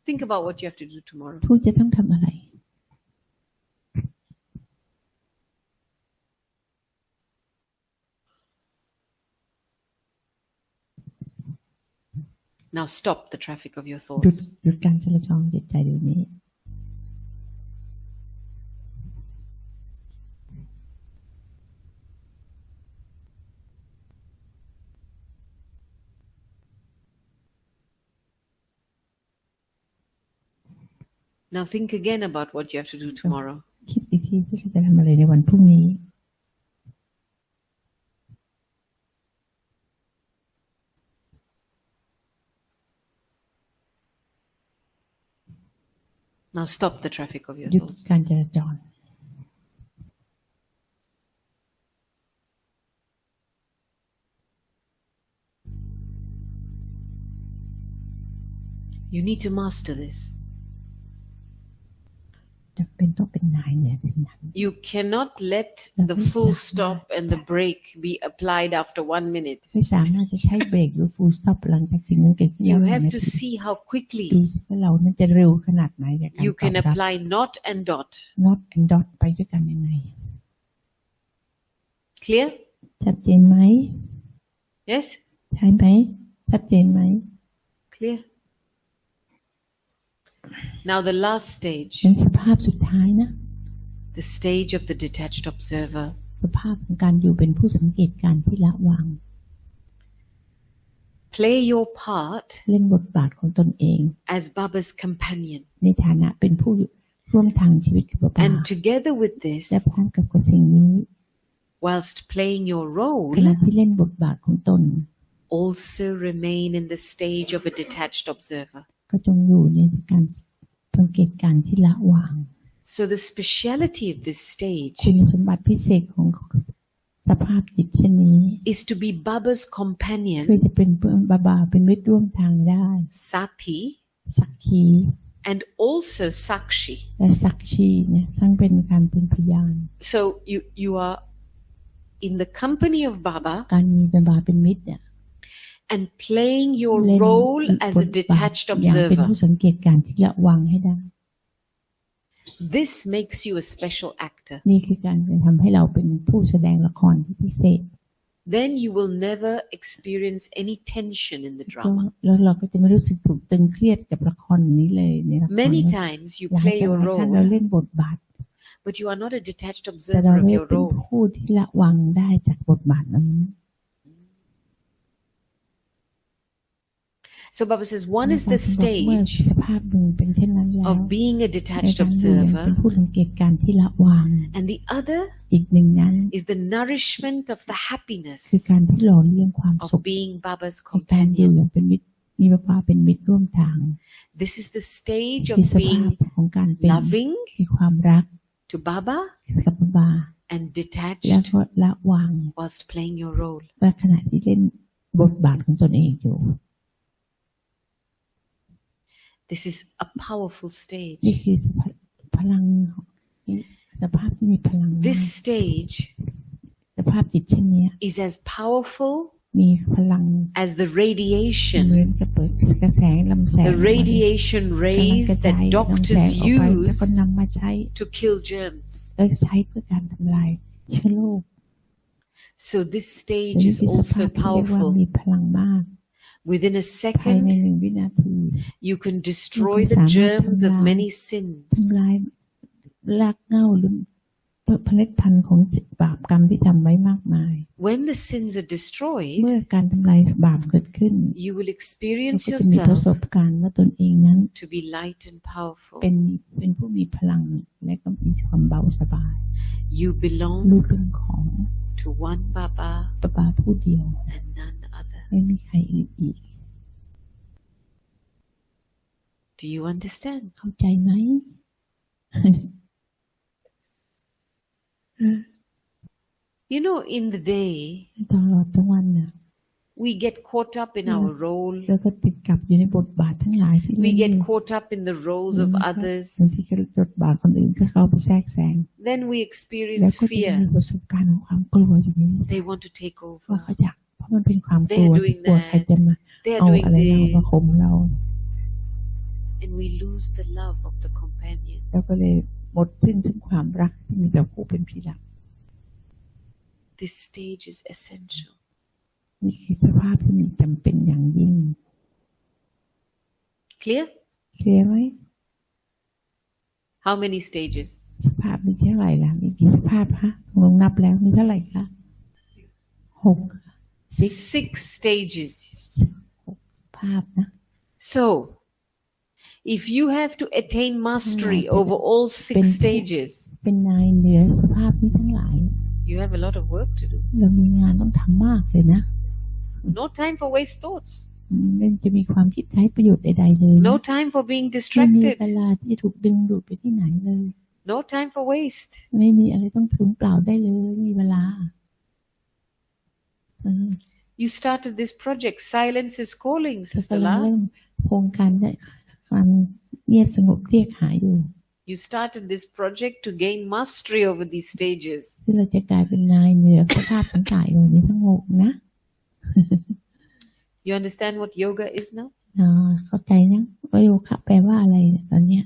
Think about what you have to do tomorrow. พรุ่งจะต้องทำอะไร Now stop the traffic of your หยุด thoughts. หยุดการจราจรจิตใจเดี๋ยวนี้ Now think again about what you have to do tomorrow. คิดอีกทีที่เราจะทำอะไรในวันพรุ่งนี้ Now stop the traffic of your หยุด thoughts. การจราจร You need to master this. จะเป็นต้องเป็นนายเหนือสิ่งนั้น You cannot let the full stop and the break be applied after 1 minute. ไม่สามารถจะใช้เบรกหรือ full stop หลังจากสิ่งนั้นเกิดขึ้นแล้ว You 1 have นา to ที see how ดู quickly สิว่าเรานั้นจะเร็วขนาดไหนในการ you ตอบ can รับ apply not and dot. not and dot ไปด้วยกันยังไง Clear? ชัดเจนไหม Yes? ใช่ไหมชัดเจนไหม Clear? Now the last stage, เป็นสภาพสุดท้ายนะ the stage of the detached observer. สภาพของการอยู่เป็นผู้สังเกตการณ์ที่ละวาง Play your part เล่นบทบาทของตนเอง as Baba's companion. ในฐานะเป็นผู้ร่วมทางชีวิตกับพระ And together with และ this, พร้อมกับสิ่งนี้ whilst playing your ข role, ณะที่เล่นบทบาทของตน also remain in the stage of a detached observer. ก็จงอยู่ในการสังเกตการณ์ที่ละวาง So the speciality of this คุ stage ณสมบัติพิเศษของสภาพจิตเช่นนี้ is to be Baba's คือ companion, จะเป็นบาบาเป็นมิตรร่วมทางได้ Sati, สักขี and also Sakshi. และสักชีเนี่ยทั้งเป็นการเป็นพยาน So you are in the company of Baba การมีบาบาเป็นมิตรเนี่ย and playing your เล่น role as บ a ทบาท detached อย่างเป็น observer. ผู้สังเกตการณ์ที่ละวางให้ได้ This makes you a special actor. นี่คือการทำให้เราเป็นผู้แสดงละครที่พิเศษ Then you will never experience any tension in the ก็ drama. แล้วเราก็จะไม่รู้สึกถูกตึงเครียดกับละครนี้เลยในละคร Many นี้ times you หลาย play ครั้ your งหลายครั้งเรา role, เล่นบทบาท but you are not a detached แต่เรา observer of ไม่ your เป็น role. ผู้ที่ละวางได้จากบทบาทนั้น So Baba says one is เมื่ the อ stage สภาพหนึ่งเป็นเช่นนั้นแล้ว of being a ใน detached การดูอย่างเป็น observer, ผู้สังเกตการณ์ที่ละวาง and the other อีกหนึ่งนั้น is the nourishment of the คือ happiness การที่หล่อเลี้ยงความสุ of ข being Baba's ในการอยู่ companion. อย่างเป็นมิตรมีบาเป็นมิตรร่วมทาง This is the stage คือ of สภาพ being ของการเป็น loving มีความรัก to Baba กับบา and แล้ว detached ก็ละวาง whilst playing your role. ว่าขณะที่เล่นบทบาทของตนเองอยู่ This is a powerful นี่ stage. คือพลังสภาพที่มีพลังมาก This stage สภาพจิตเช่นนี้ is as powerful มีพลัง as the เหมือน radiation, กับเปิดกระแสลำแสง the radiation กำลัง rays กระจาย that ลำแส doctors งออกไปแล้ว use ก็นำมาใช้ to kill germs. แล้วใช้เพื่อการทำลายเชื้อโรค So this แต่ stage นี่ is คือสภา also พที่เรียกว่า powerful. มีพลังมาก Within a ภายใน second, 1 วินาที you can destroy the germs of many sins. ทำลายรากเหง้าหรือผลิตภัณฑ์ของบาปกรรมที่ทำไว้มากมาย When the sins are destroyed, เมื่อการทำลายบาปเกิดขึ้น you will เรา experience ก็จะมีประส yourself บการณ์ว่าตนเองนั้น to be light and powerful. เป็นผู้มีพลังและก็มีความเบาสบาย You รู้ belong เป็นของ to one Baba บาผู้เดียว and none other. ไม่มีใครอื่นอีก Do you understand? เข้าใจไหม You know, in the day, ตลอดทั้งวันน่ะ we get caught up in our role. แล้วก็ติดกับอยู่ในบทบาททั้งหลายที่ We เล่น get caught up in the roles of บาง others. ทีก็บทบาทคนอื่นก็เข้าไปแทรกแซง Then we แล้ว experience ก็จะมี fear. ประสบการณ์ของความกลัวอยู่นี้ They want to take ว่า over. เขาจะเพราะมันเป็นความกลัว They're ที่ doing กลัวใคร that. จะมา They're เอา doing อะไรเรามา this. ข่มเรา And we lose the love of the companion. แล้วก็เลยหมดสิ้นซึ่งความรักที่มีต่อผู้เป็นที่รัก This stage is essential. นี่คือสภาพที่มีจำเป็นอย่างยิ่ง Clear? เคลียร์ไหม How many stages? สภาพมีเท่าไหร่ล่ะมีกี่สภาพฮะลองนับแล้วมีเท่าไหร่คะ6 Six stages. ภาพนะ So, if you have to attain mastery over all 6 stages, เป็นนายเหนือสภาพนี้ทั้งหลาย you have a lot of work to do. เรามีงานต้องทำมากเลยนะ No time for waste thoughts. ไม่จะมีความคิดไร้ประโยชน์ใดๆเลย No time for being ไม่มี distracted. เวลาที่จะถูกดึงดูดไปที่ไหนเลย No time for waste. ไม่มีอะไรต้องสูญเปล่าได้เลยมีเวลา You started this project, Silence is Calling, ก็ Sister กำลัง La. เริ่มโครงการได้ความเงียบสงบเรียกหาอยู่ You started this project to gain mastery over these stages. ที่เราจะกลายเป็นนายเหนือสภาพสังขารอย่างนี้ทั้งหมดนะ You understand what yoga is now? เข้าใจนะว่าโยคะแปลว่าอะไรตอนเนี้ย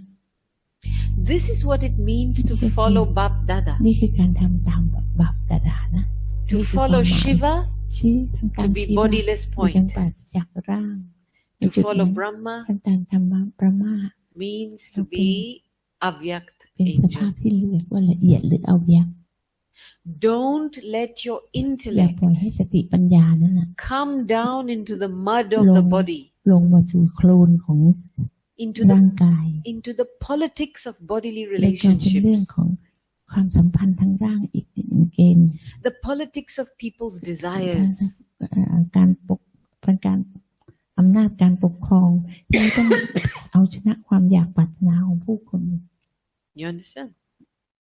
This is what it means to follow Bap Dada. นี่คือการทำตามบาปจดานะ To follow Shiva, ชี้ทำตาม to be ชีวะ bodiless ยัง point. ปราศจากร่าง To follow Brahma ทำตามธรรมะประมา means to be Avyakt เป็นสภา angel. พที่เรียกว่าละเอียดหรือเอายัก Don't let your อย่าปล่อย intellect ให้สติปัญญานั้นนะ come down into the mud of the body, ลงมาสู่โคลนของ into ร่าง the กาย into the politics of bodily และกลายเป็นเรื่อง relationships, ของความสัมพันธ์ทางร่างอีกหนึ่งเกณฑ์ the politics of people's desires. การการอำนาจการปกครองที่ต้องเอาชนะความอยากปรารถนาของผู้คน You understand?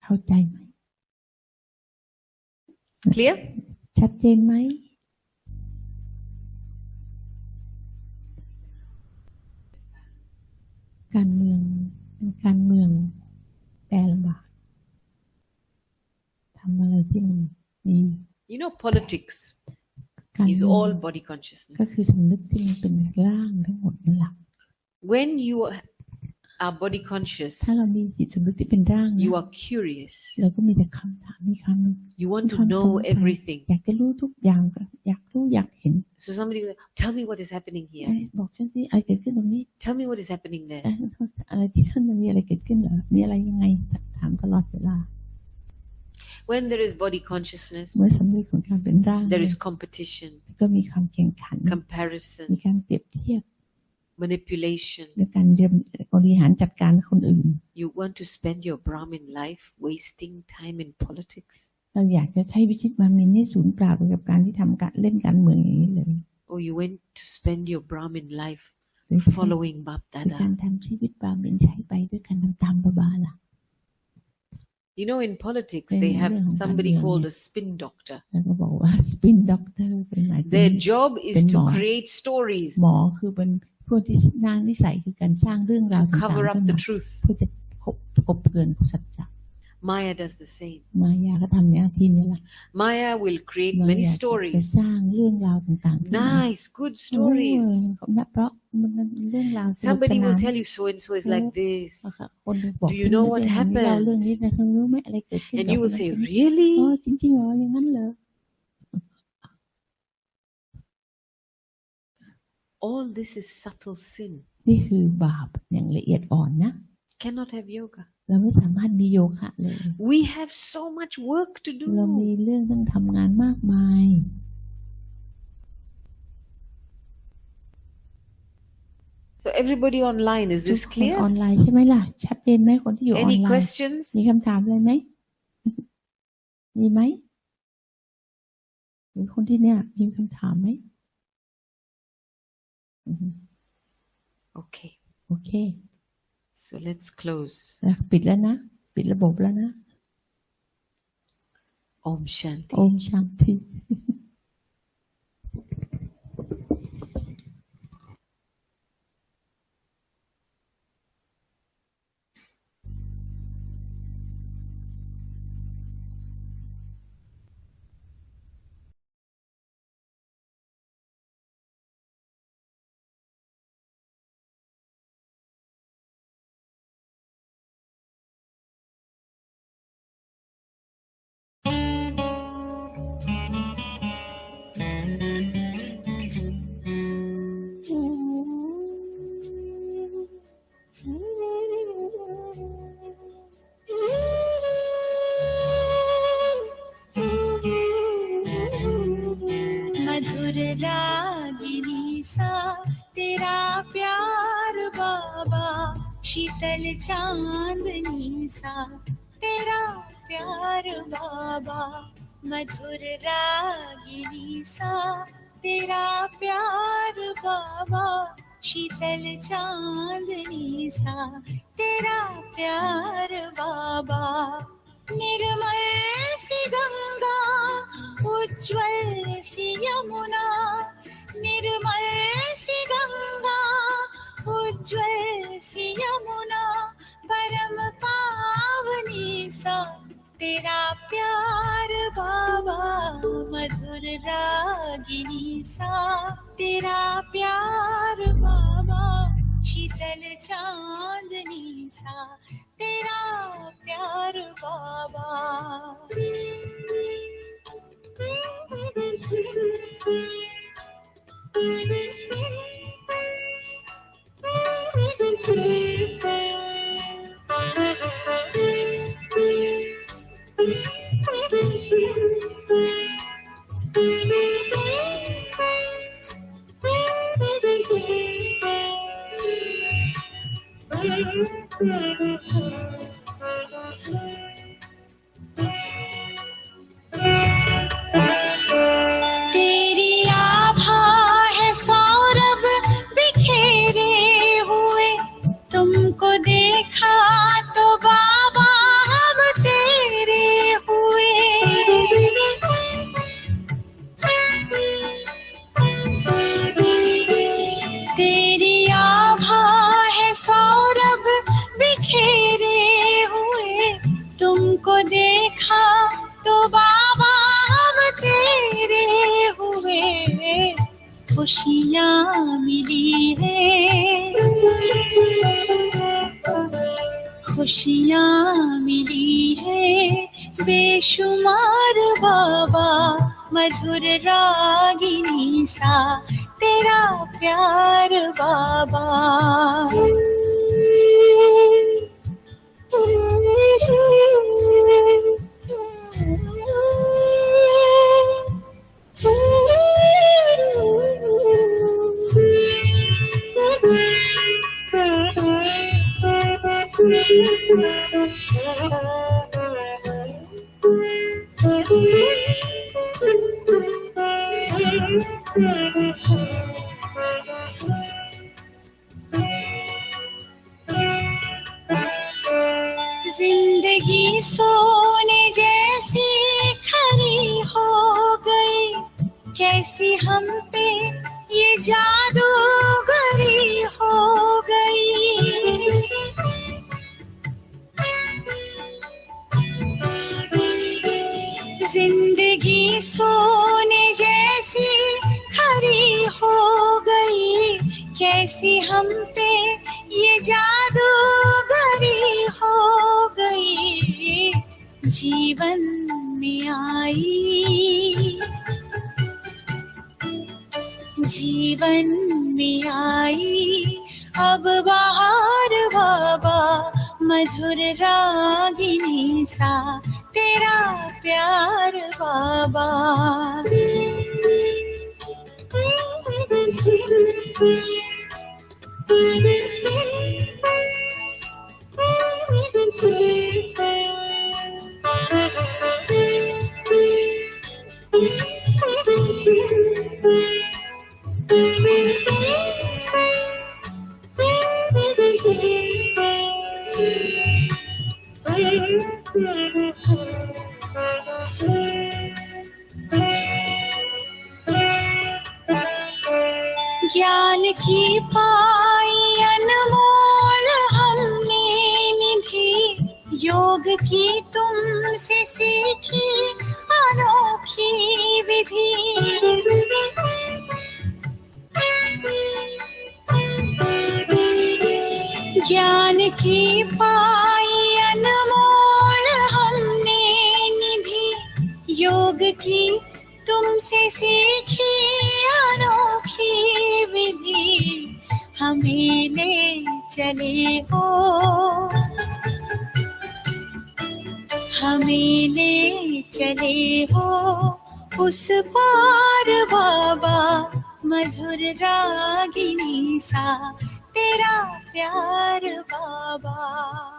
เข้าใจไหม Clear? ชัดเจนไหมการเมืองแปลลำบากทำอะไรที่มันดี You know, politics การ is เมือง all body ก็ consciousness. คือสำนึกที่มันเป็นร่างทั้งหมดนั่นแหละ When you are body conscious, ถ้าเรามีจิตสำนึกที่เป็นร่าง you นะ are curious. เราก็มีแต่คำถามมีคำ You want มี to ความส know งสัย everything. อยากจะรู้ทุกอย่างก็อยากรู้อยากเห็น So somebody will tell me what is happening here. บอกฉันสิอะไรเกิดขึ้นตรงนี้ Tell me what is happening there. อะไรที่ท่านมันมีอะไรเกิดขึ้นเหรอมีอะไรยังไงถามตลอดเวลา When there is body consciousness, เมื่อสำนึกของการเป็นร่าง there is competition, ก็มีความแข่งขัน มี comparison. การเปรียบเทียบ manipulation. ด้วยการบริหารจัดการคนอื่น You want to spend your Brahmin life wasting time in politics? เราอยากจะใช้วิชิตบามินให้สูญเปล่าไปกับการที่ทำการเล่นการเมืองอย่างนี้เลย Or you want to spend your Brahmin life following Bap ในการ Dada? ทำชีวิตบามินใช้ไปด้วยการทำตามบาล่ะ You know, in politics, they have somebody called a spin doctor. แล้วก็บอกว่าสปินด็อกเตอร์เป็นหมายถึง Their job is to เป็นหมอ create stories หมอคือเป็นพวกที่นางนิสัยคือการสร้างเรื่องราว to ต่างๆ cover ขึ้ up น the มา truth. เพื่อจะกบเกลื่อนสัจจะ Maya does the same. มายาก็ทำหน้าที่นี้แหละ Maya will create มายา many จะ stories. สร้างเรื่องราวต่างๆขึ้นมา Nice, good stories. เพราะมันเรื่องราวสนุกส Somebody นา will น tell you so and so is like this. คนบอก Do you know what เราเรื่อง happened? นี้นะเธอรู้ไหมอะไรเกิดขึ้น And กับ you ค will น say, นั้น really? จริงๆเหรออย่างนั้นเหรอ All this is subtle sin. นี่คือบาปอย่างละเอียดอ่อนนะ Cannot have yoga. เราไม่สามารถมีโยคะเลย We have so much work to เรามี do. เรื่องต้องทำงานมากมาย So everybody online, is ทุก this คนออ clear? นไลน์ใช่ไหมล่ะ ชัดเจนไหมคนที่อยู่ออน Any ไลน์ questions? มีคำถามอะไรไหม มีไหมหรือคนที่เนี่ยมีคำถามไหมอือฮึ Okay. โอเค So let's close. แล้วปิดแล้วนะ ปิดระบบแล้วนะ Om Shanti. โอมชันติमधुर Ragini सा तेरा प्यार बाबा शीतल चांदनी सा तेरा प्यार बाबा मधुर रागिनी सा तेरा प्यार बाबा शीतल चांदनी सा तेरा प्यार बाबा निर्मल सी गंगा उज्ज्वल सी यमुना निर्मल सी गंगा उज्ज्वल सी यमुना परम पावनी सा तेरा प्यार बाबा मधुर रागिनी सा तेरा प्यार बाबा शीतल चांदनी सा तेरा प्यार बाबा तेरी आभा है सौरभ बिखेरे हुए तुमको देखा तो बाबा हम तेरे हुए तेरी आभा है सौरभ बिखेरे हुए तुमको देखा तो बाबा हम तेरे हुए खुशियाँ मिली है खुशियाँ मिली है बेशुमार बाबा मधुर रागिनी सा तेरा प्यार बाबा हम पे ये जादूगरी हो गई जिंदगी सोने जैसी खरी हो गई कैसी हम पे ये जादूगरी हो गई जीवन में आई जीवन में आई अब बाहर बाबा मधुर रागिनी सा तेरा प्यार बाबा ज्ञान की पाई अनमोल हमने निधि योग की तुमसे सीखी अनोखी विधि ज्ञान की पाई अनमोल हमने निधि योग की तुमसे सीखी अनोखी विधि हमें ले चले हो हमें ले चले हो उस पार बाबा मधुर रागिनी सा तेरा प्यार बाबा